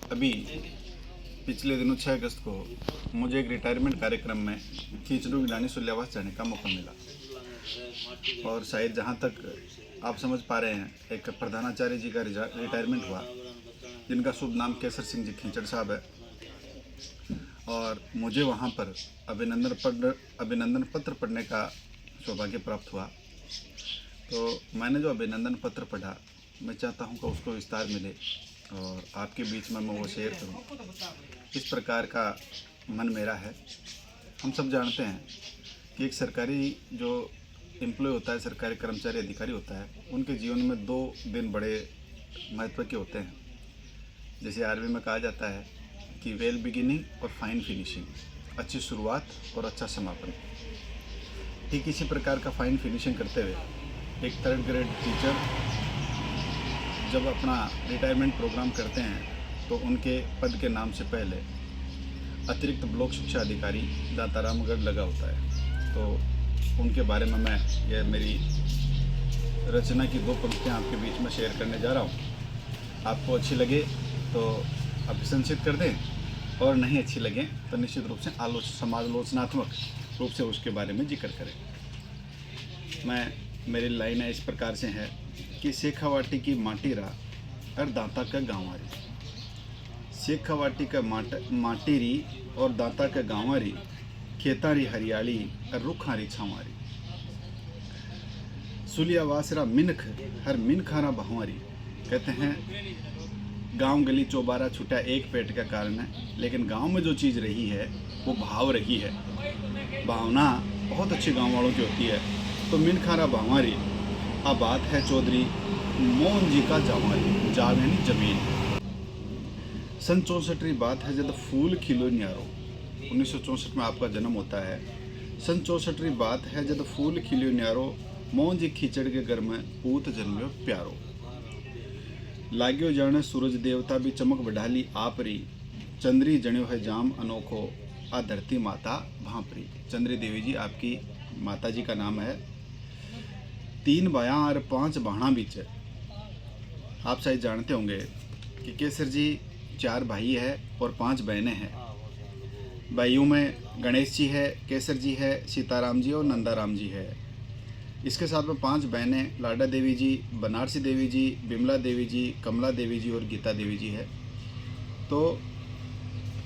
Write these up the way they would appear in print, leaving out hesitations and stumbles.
अभी पिछले दिनों 6 अगस्त को मुझे एक रिटायरमेंट कार्यक्रम में खींचड़ू गिलानी सुल्यावास जाने का मौका मिला। और शायद जहाँ तक आप समझ पा रहे हैं, एक प्रधानाचार्य जी का रिटायरमेंट हुआ, जिनका शुभ नाम केसर सिंह जी खींचड़ साहब है। और मुझे वहाँ पर अभिनंदन पत्र पढ़ने का सौभाग्य प्राप्त हुआ। तो मैंने जो अभिनंदन पत्र पढ़ा, मैं चाहता हूँ कि उसको विस्तार मिले और आपके बीच में मैं वो शेयर करूँ। इस प्रकार का मन मेरा है। हम सब जानते हैं कि एक सरकारी जो एम्प्लॉय होता है, सरकारी कर्मचारी अधिकारी होता है, उनके जीवन में 2 दिन बड़े महत्व के होते हैं। जैसे आर्मी में कहा जाता है कि वेल बिगिनिंग और फाइन फिनिशिंग, अच्छी शुरुआत और अच्छा समापन। ठीक इसी प्रकार का फाइन फिनिशिंग करते हुए एक 3rd ग्रेड टीचर जब अपना रिटायरमेंट प्रोग्राम करते हैं तो उनके पद के नाम से पहले अतिरिक्त ब्लॉक शिक्षा अधिकारी दातारामगढ़ लगा होता है। तो उनके बारे में मैं यह मेरी रचना की 2 पंक्तियाँ आपके बीच में शेयर करने जा रहा हूँ। आपको अच्छी लगे तो अभिशंसित कर दें, और नहीं अच्छी लगे तो निश्चित रूप से समालोचनात्मक रूप से उसके बारे में जिक्र करें। मेरी लाइनें इस प्रकार से हैं कि शेखावाटी की माटी रा और दांता का गाँवारी, शेखावाटी का माटीरी और दांता का गाँवारी, खेतारी हरियाली और रुखारी छावारी, सुलियावासरा मिनख हर मिनखारा भंवारी। कहते हैं गांव गली चौबारा छुटा एक पेट का कारण है, लेकिन गांव में जो चीज़ रही है वो भाव रही है। भावना बहुत अच्छी गांव वालों की होती है। तो मिनखारा भंवारी अब बात है चौधरी मोहन जी का जावारी, जावेनी जमीन। सन 64 बात है जब फूल खिलो न्यारो। 1964 में आपका जन्म होता है। सन 64 बात है जब फूल खिलो न्यारो, मोहन जी खींचड़ के घर में पूत जन्म्यो प्यारो। लाग्यो जाने सूरज देवता भी चमक बढ़ाली आपरी, चंद्री जण्यो है जाम अनोखो, आ धरती माता भांपरी। चंद्री देवी जी आपकी माता जी का नाम है। 3 बायां और 5 बाणा बीच। आप शायद जानते होंगे कि केसर जी 4 भाई है और 5 बहनें हैं। भाइयों में गणेश जी है, केसर जी है, सीताराम जी और नंदाराम जी है। इसके साथ में 5 बहनें लाडा देवी जी, बनारसी देवी जी, बिमला देवी जी, कमला देवी जी और गीता देवी जी है। तो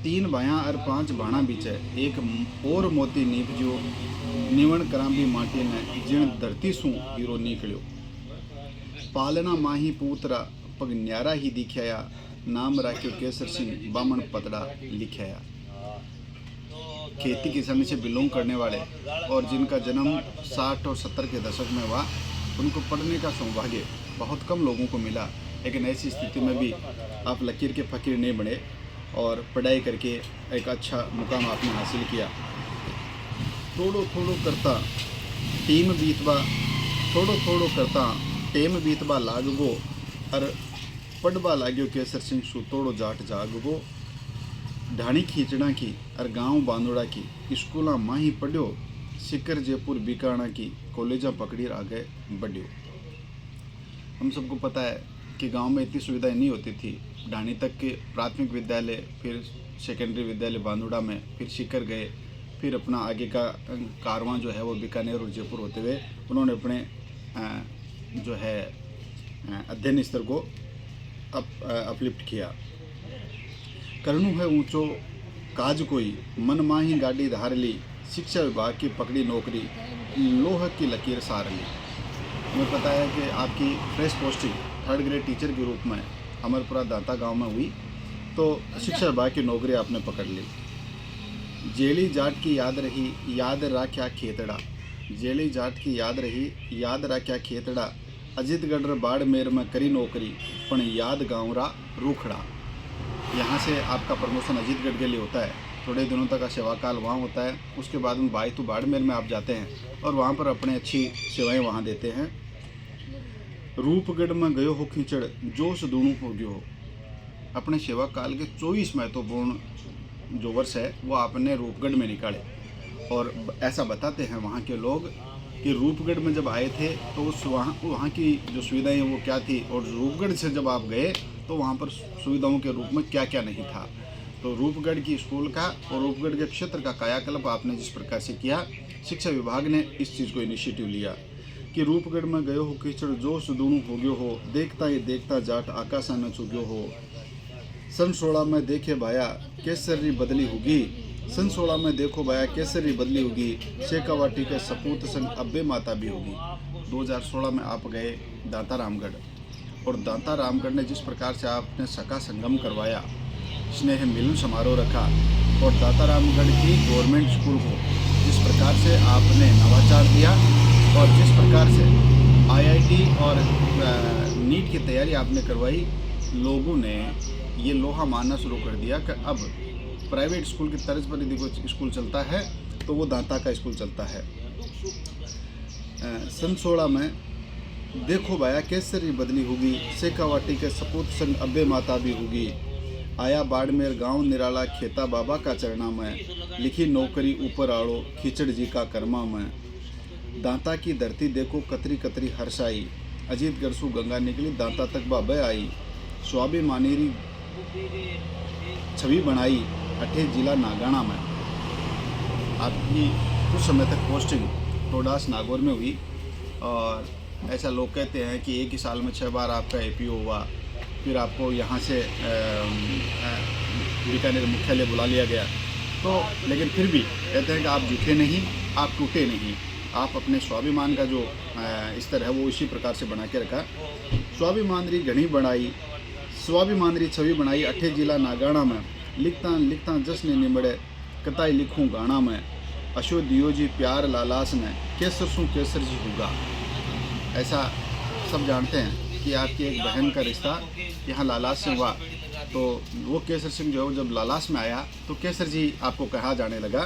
3 बायां और 5 बाणा बीच है। एक और मोती नीप जो निवण करांबी माटी ने जिण धरती सू हीरो निकलियो। पालना माही पूतरा पग न्यारा ही दिखाया, नाम राख्यो केसर सिंह बामण पतड़ा लिखाया। खेती किसानी से बिलोंग करने वाले और जिनका जन्म 60 और 70 के दशक में हुआ, उनको पढ़ने का सौभाग्य बहुत कम लोगों को मिला। लेकिन ऐसी स्थिति में भी आप लकीर के फ़कीर नहीं बने और पढ़ाई करके एक अच्छा मुकाम आपने हासिल किया। थोड़ो थोड़ो करता टीम बीतबा, थोड़ो थोड़ो करता टेम बीतबा लागबो, और पढ़बा लाग्यो केसर सिंह सुतोड़ो जाट जागबो। ढाणी खींचड़ा की और गांव बांदोड़ा की, स्कूला माही पढ़्यो, सिकर जयपुर बीकाणा की, कॉलेजा पकड़ी आगे बढ़्यो। हम सबको पता है कि गांव में इतनी सुविधाएं नहीं होती थी। ढाणी तक के प्राथमिक विद्यालय, फिर सेकेंडरी विद्यालय बांदोड़ा में, फिर सिकर गए, फिर अपना आगे का कारवां जो है वो बीकानेर और जयपुर होते हुए उन्होंने अपने जो है अध्ययन स्तर को अपलिफ्ट किया। करनू है ऊंचो काज कोई, मन माही गाड़ी धार ली, शिक्षा विभाग की पकड़ी नौकरी, लोह की लकीर सार ली। हमें पता है कि आपकी fresh posting 3rd grade teacher के रूप में अमरपुरा दाता गांव में हुई, तो शिक्षा विभाग की नौकरी आपने पकड़ ली। जेली जाट की याद रही, याद राख्या खेतड़ा। जेली जाट की याद रही, याद राख्या खेतड़ा, अजीतगढ़ बाड़मेर में करी नौकरी, पण याद गाँव रा रूखड़ा। यहाँ से आपका प्रमोशन अजीतगढ़ के लिए होता है। थोड़े दिनों तक का सेवाकाल वहाँ होता है। उसके बाद में बाड़मेर में आप जाते हैं और वहाँ पर अपने अच्छी सेवाएं वहाँ देते हैं। रूपगढ़ में गयो हो खींचड़, जोश दूणु हो गयो हो। अपने सेवाकाल के 24 महत्वपूर्ण जो वर्ष है वो आपने रूपगढ़ में निकाले। और ऐसा बताते हैं वहाँ के लोग कि रूपगढ़ में जब आए थे तो उस वहाँ की जो सुविधाएं वो क्या थी, और रूपगढ़ से जब आप गए तो वहाँ पर सुविधाओं के रूप में क्या क्या नहीं था। तो रूपगढ़ की स्कूल का और रूपगढ़ के क्षेत्र का कायाकल्प आपने जिस प्रकार से किया, शिक्षा विभाग ने इस चीज़ को इनिशिएटिव लिया कि रूपगढ़ में गयो हो कीचड़ जो सुदूणु हो गयो हो, देखता ही देखता जाट आकाशा न चुग्यो हो। सन 16 में देखे भाया केसरी बदली होगी, सन 16 में देखो भाया केसरी बदली होगी, शेखावाटी के सपूत संग अब्बे माता भी होगी। 2016 में आप गए दांता रामगढ़, और दांता रामगढ़ ने जिस प्रकार से आपने सका संगम करवाया, स्नेह मिलन समारोह रखा, और दांता रामगढ़ की गवर्नमेंट स्कूल को जिस प्रकार से आपने नवाचार दिया, और जिस प्रकार से आईआईटी और नीट की तैयारी आपने करवाई, लोगों ने ये लोहा मानना शुरू कर दिया कि अब प्राइवेट स्कूल की तर्ज पर यदि कोई स्कूल चलता है तो वो दांता का स्कूल चलता है। सन 16 में देखो भाया केसरी बदली होगी, शेखावाटी के सपूत संग अब्बे माता भी होगी। आया बाड़मेर गांव निराला खेता बाबा का चरणा में, लिखी नौकरी ऊपर आड़ो खिचड़ जी का कर्मा में। दांता की धरती देखो कतरी कतरी हर्षाई, अजीत गरसू गंगा निकली दांता तक बाबे आई। स्वाभिमानी छवि बनाई अठे जिला नागाना में। आपकी कुछ समय तक पोस्टिंग टोडास नागौर में हुई, और ऐसा लोग कहते हैं कि एक ही साल में 6 बार आपका एपीओ हुआ। फिर आपको यहाँ से बीकानेर मुख्यालय बुला लिया गया। तो लेकिन फिर भी कहते हैं कि आप झुके नहीं, आप टूटे नहीं, आप अपने स्वाभिमान का जो स्तर है वो इसी प्रकार से बना के रखा। स्वाभिमानरी घनी बनाई, स्वाभिमानरी छवि बनाई अठे जिला नागाना में। लिखता लिखता जश्न निमड़े कताई लिखूं गाना में, अशो दियो जी प्यार लालास में, केसर सू केसर जी होगा। ऐसा सब जानते हैं कि आपकी एक बहन का रिश्ता यहाँ लालास से हुआ, तो वो केसर सिंह जो है जब लालास में आया तो केसर जी आपको कहा जाने लगा।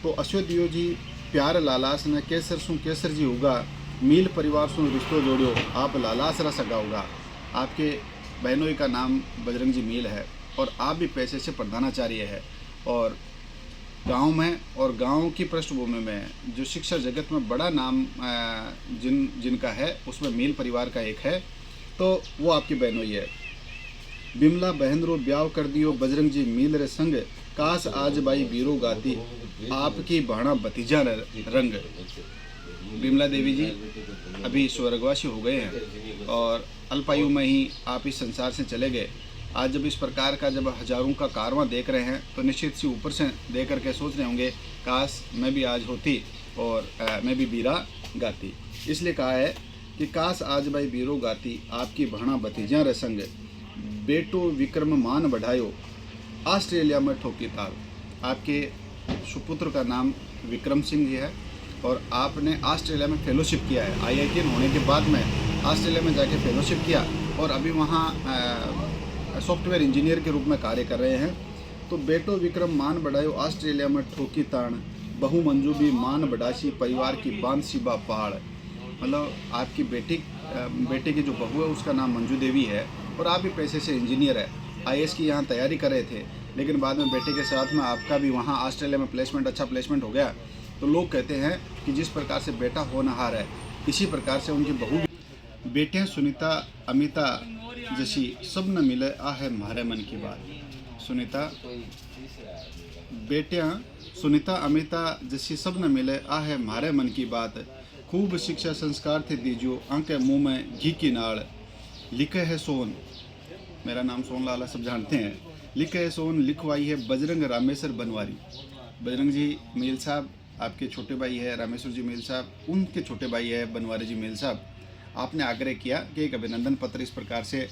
तो अशो दियो जी प्यार लालास ने, केसर सू केसर जी होगा, मील परिवार सू रिश्तो जोड़ियो, आप लालास रह सका होगा। आपके बहनोई का नाम बजरंग जी मील है, और आप भी पैसे से प्रधानाचार्य है, और गांव में और गांव की पृष्ठभूमि में जो शिक्षा जगत में बड़ा नाम जिनका है उसमें मील परिवार का एक है, तो वो आपकी बहनोई है। बिमला बहनरो ब्याह कर दियो बजरंग जी मील रे संग, काश आज बाई बीरो गाती, आपकी भाणा भतीजा रंग। बिमला देवी जी अभी स्वर्गवासी हो गए हैं, और अल्पायु में ही आप इस संसार से चले गए। आज जब इस प्रकार का जब हजारों का कारवां देख रहे हैं तो निश्चित सी ऊपर से देख करके सोच रहे होंगे काश मैं भी आज होती और मैं भी बीरा गाती। इसलिए कहा है कि काश आज भाई बीरो गाती, आपकी भाणा भतीजा रे संग, बेटो विक्रम मान बढ़ायो, ऑस्ट्रेलिया में ठोकी ताल। आपके सुपुत्र का नाम विक्रम सिंह जी है, और आपने ऑस्ट्रेलिया में फेलोशिप किया है। आईआईटी होने के बाद में ऑस्ट्रेलिया में जाके फेलोशिप किया, और अभी वहाँ सॉफ्टवेयर इंजीनियर के रूप में कार्य कर रहे हैं। तो बेटो विक्रम मान बढ़ायो, ऑस्ट्रेलिया में ठोकी ताण, बहु मंजू भी मान बढ़ासी, परिवार की बांध शिबा पहाड़। मतलब आपकी बेटे की जो बहू है उसका नाम मंजू देवी है, और आप भी पैसे से इंजीनियर है। आईएएस की यहाँ तैयारी कर रहे थे, लेकिन बाद में बेटे के साथ में आपका भी वहाँ ऑस्ट्रेलिया में अच्छा प्लेसमेंट हो गया। तो लोग कहते हैं कि जिस प्रकार से बेटा होनहार है, इसी प्रकार से उनकी बहू। बेटियाँ सुनीता अमिता जैसी सब न मिले आ है म्हारे मन की बात। बेटियाँ सुनीता अमिता जैसी सब न मिले आ है म्हारे मन की बात। खूब शिक्षा संस्कार थे दीजियो, आंके मुँह में घी की नाड़। लिखे है सोन, मेरा नाम सोन लाला सब जानते हैं। लिखे है सोन, लिखवाई है बजरंग रामेश्वर बनवारी। बजरंग जी मील साहब आपके छोटे भाई है, रामेश्वर जी मील साहब उनके छोटे भाई है बनवारी जी मील साहब। आपने आग्रह किया कि एक अभिनंदन पत्र इस प्रकार से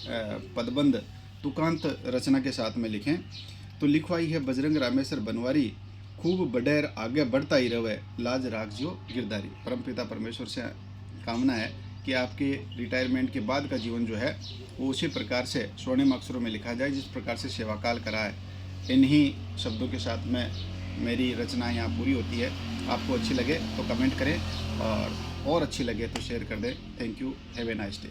पदबंध तुकांत रचना के साथ में लिखें। तो लिखवाई है बजरंग रामेश्वर बनवारी, खूब बडेर आगे बढ़ता ही रहे, लाज राख जियो गिरधारी। परमपिता परमेश्वर से कामना है कि आपके रिटायरमेंट के बाद का जीवन जो है वो उसी प्रकार से स्वर्णिम अक्षरों में लिखा जाए जिस प्रकार से सेवाकाल करा है। इन्हीं शब्दों के साथ में मेरी रचना यहाँ पूरी होती है। आपको अच्छी लगे तो कमेंट करें, और अच्छी लगे तो शेयर कर दें। Thank you, have a nice day.